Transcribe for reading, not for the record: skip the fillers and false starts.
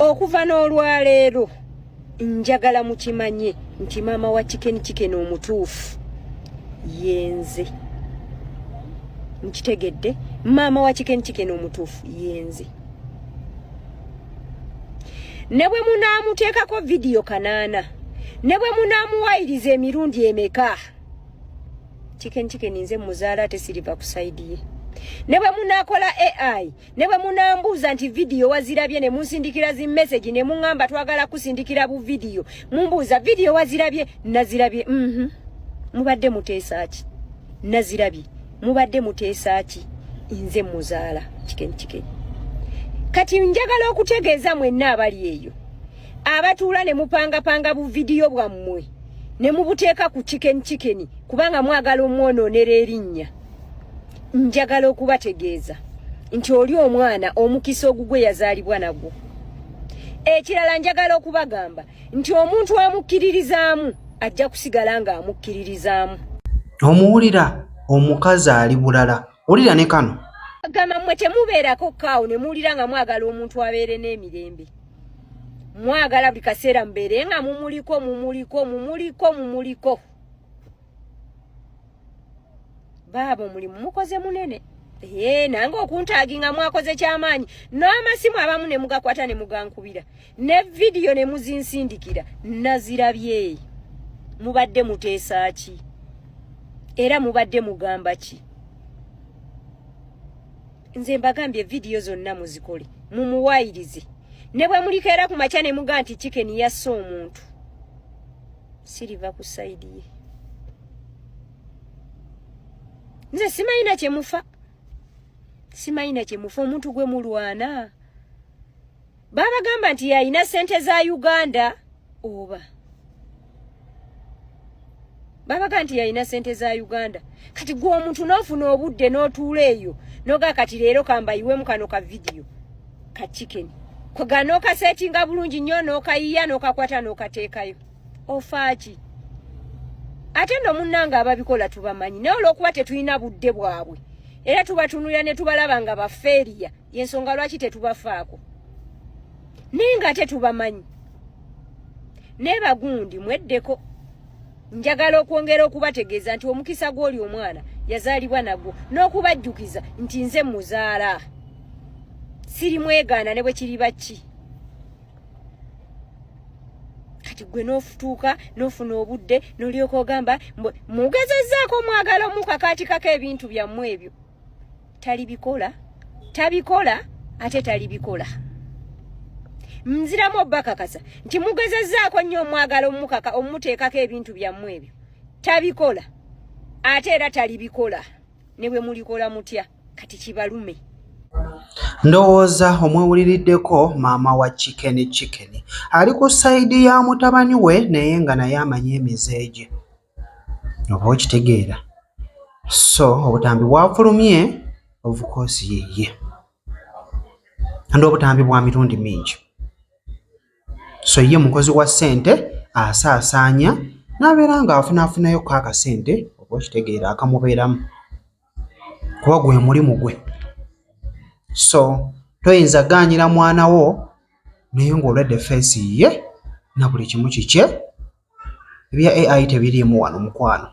okuva n'olwaleero njagala mukimanye nti maama wa chicken omutuufu yenze. Nkitegedde, maama wa chicken omutuufu yenze. Ne bwe munaamuteekako vidiyo kanaana, ne bwe munaamuwayiriza emirundi emeka, chicken nze muzaala ate siriva ku sayidi ye. Ne bwe munaakola AI, ne bwe munaambuuza nti vidiyo wazirabye ne munsindikira zi message ne muŋŋamba twagala kusindikira bu vidiyo, mumbuuza vidiyo wazirabye, nazirabye. Mubadde muteesa ki? Nazirabye. Mubadde muteesa ki? Nze muzaala chicken. Kati njagala okutegeeza mwenna abali eyo abatuula ne mupangapanga bu vidiyo bwammwe ne mubuteeka ku chicken kubanga mwagala omwonoonera erinnya. Njagala okubategeeza nti oli omwana omukisa ogugwe yazaalibwa nagwo. Ekirala njagala okubagamba nti omuntu amukkiririzaamu ajja kusigala nga amukkiririzaamu. Omuwulira omukazi ali bulala, wulira ne kano. Gama mwe temubeerako kaawo ne muwulira nga mwagala omuntu abeere n'emirembe. Mwagala buli kaseera mubeere nga mumuliko. Baabo mulimu mukoze munene. Nange okuntaaginga mwakoze kyamaanyi. N'amasimu abamu ne mugakwata ne mugankubira. Ne vidiyo ne muzinsindikira. Nazirabye. Mubadde muteesa ki? Era mubadde mugamba ki? Nze mbagambye vidiyo zonna muzikole. Mumuwayirize. Ne bwe mulikeera ku makya ne muga nti chicken yasse omuntu. Siriva ku sayidi ye. Nze simayina kyemufa omuntu gwe mulwana. Babagamba nti yayina sente za Uganda oba. Babagamba nti yayina sente za Uganda. Kati gwe omuntu n'ofuna obudde n'otuula eyo. Noga kati leero kambayiwemu kano ka vidiyo. Ka chicken. Kwa noka settinga bulungi nnyo n'okayiya n'okakwata n'okateekayo. Ofaaki. Ate no munnanga ababikola tubamanyi. Ne olw'okuba tetulina budde bwabwe. Era tubatunulira ne tubalaba nga bafeeriya. Yensonga lwaki tetubafaako. Ninga ate tubamanyi. Ne bagundi mweddeko. Njagala okwongera okubategeeza nti omukisa gw'oli omwana yazaalibwa nagwo n'okubajjukiza nti nze muzaala. Siri mwegaana ne bwe kiri baki. Kati gwe n'ofutuuka n'ofuna obudde n'olyoka ogamba mugezezzaako mwagala omukakaatikako ebintu byammwe ebyo. Tabikola ate talibikola. Mziramu bakakasa nti mugezezzaako nnyo omwagala omuteekako ebintu byammwe ebyo. Tabikola ate era talibikola. Ne bwe mulikola mutya kati kibalume. Ndowooza omwewuliriddeko maama wa chicken ali ku sayidi ya mutabani we naye nga naye amanye emize gye. Oba okitegeera. So obutambi bwafulumye of course yeye. Andi obutambi bwa mirundi mingi. So ye mukozi wa ssente asaasaanya n'abeera nga afunayo kaaka ssente oba okitegeera akamubeeramu. Kuba gwe mulimu gwe. So toyinza ganyira mwana wo naye ng'olwadde face ye na buli kimu kikye. Ebya AI tebiriimu wano mukwano.